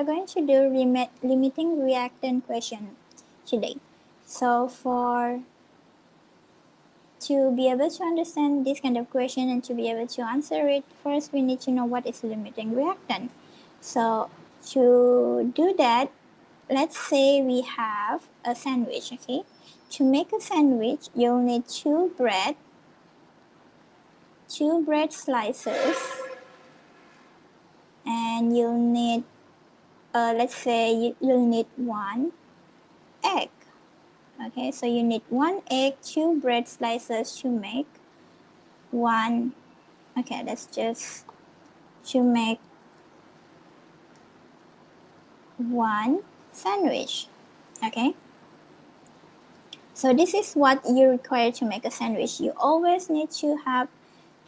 are going to do limiting reactant question today. So to be able to understand this kind of question and to be able to answer it, first we need to know what is limiting reactant. So to do that, let's say we have a sandwich, okay? To make a sandwich, you'll need two bread slices, and you'll need, let's say you'll need one egg. Okay, so you need one egg, two bread slices to make one, okay, that's just to make one sandwich. Okay, so this is what you require to make a sandwich. You always need to have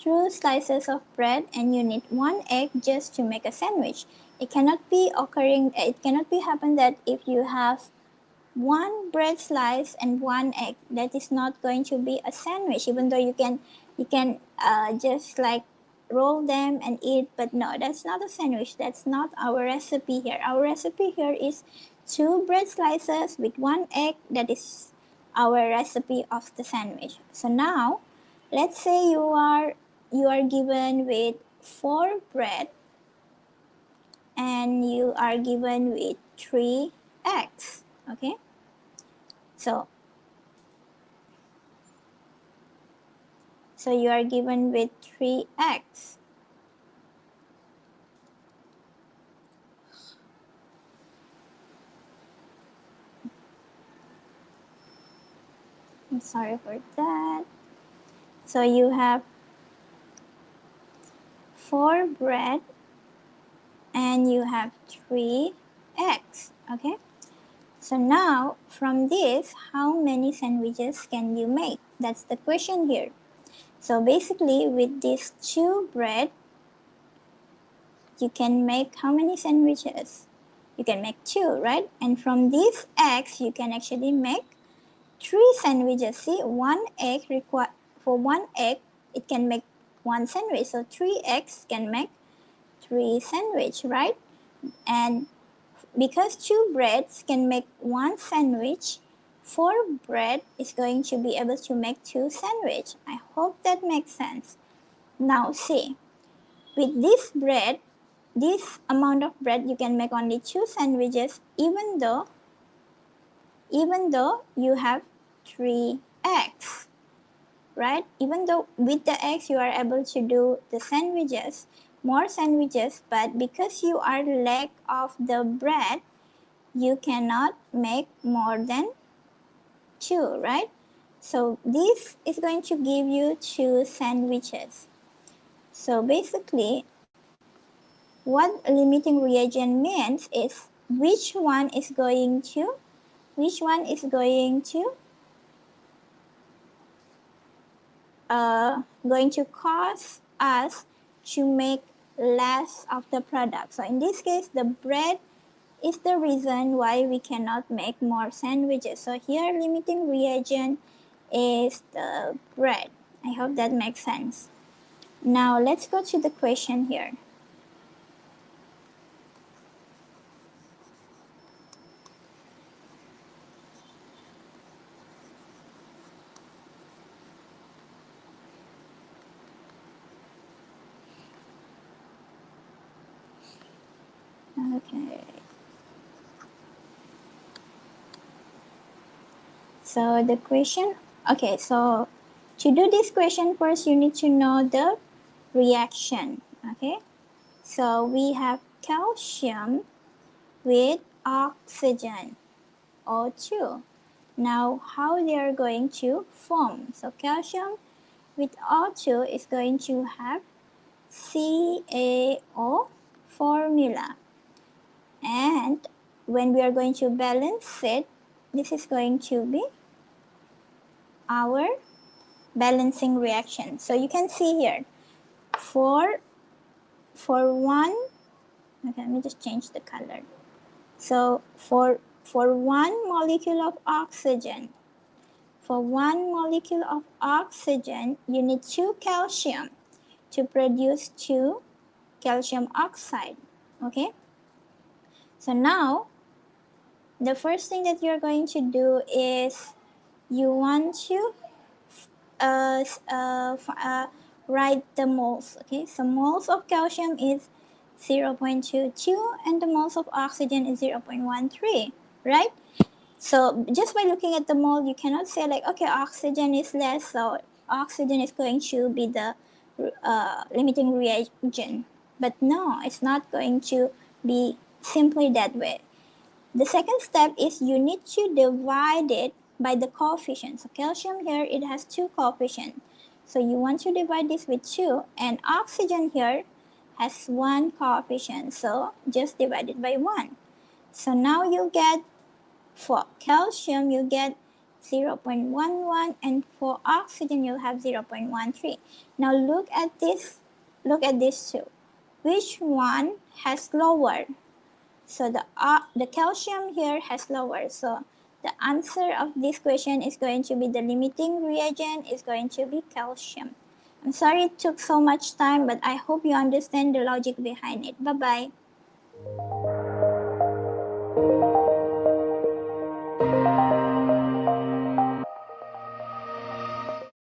two slices of bread, and you need one egg just to make a sandwich. It cannot be happen that if you have one bread slice and one egg, that is not going to be a sandwich, even though you can just like roll them and eat, but no, that's not a sandwich. That's not our recipe here. Our recipe here is two bread slices with one egg. That is our recipe of the sandwich. So now let's say you are given with 4 bread and you are given with 3 eggs. Okay, so you are given with 3 eggs. I'm sorry for that. So you have 4 bread and you have 3 eggs. Okay, so now from this, how many sandwiches can you make? That's the question here. So basically with these 2 bread, you can make how many sandwiches? You can make 2, right? And from these eggs, you can actually make 3 sandwiches. See, for one egg, it can make 1 sandwich. So 3 eggs can make 3 sandwich, right? And because 2 breads can make 1 sandwich, 4 bread is going to be able to make 2 sandwich. I hope that makes sense. Now see, with this bread, this amount of bread, you can make only 2 sandwiches, even though you have 3 eggs, right? Even though with the eggs you are able to do the sandwiches, more sandwiches, but because you are lack of the bread, you cannot make more than 2, right? So this is going to give you 2 sandwiches. So basically, what limiting reagent means is which one is going to cause us to make less of the product. So in this case, the bread is the reason why we cannot make more sandwiches. So here, limiting reagent is the bread. I hope that makes sense. Now let's go to the question here. Okay. So the question, okay, so to do this question first, you need to know the reaction, okay? So we have calcium with oxygen, O2. Now how they are going to form? So calcium with O2 is going to have CaO formula. And when we are going to balance it, this is going to be our balancing reaction. So you can see here, for one, okay, let me just change the color. So for one molecule of oxygen, you need 2 calcium to produce 2 calcium oxide. Okay, So now, the first thing that you're going to do is you want to uh, write the moles. Okay, so moles of calcium is 0.22 and the moles of oxygen is 0.13, right? So just by looking at the mole, you cannot say like, okay, oxygen is less, so oxygen is going to be the limiting reagent. But no, it's not going to be simply that way. The second step is you need to divide it by the coefficient. So calcium here, it has two coefficients. So you want to divide this with 2, and oxygen here has one coefficient. So just divide it by 1. So now you get, for calcium, you get 0.11, and for oxygen, you'll have 0.13. Now look at this, look at these two. Which one has lower? So the calcium here has lower. So the answer of this question is going to be, the limiting reagent is going to be calcium. I'm sorry it took so much time, but I hope you understand the logic behind it. Bye-bye.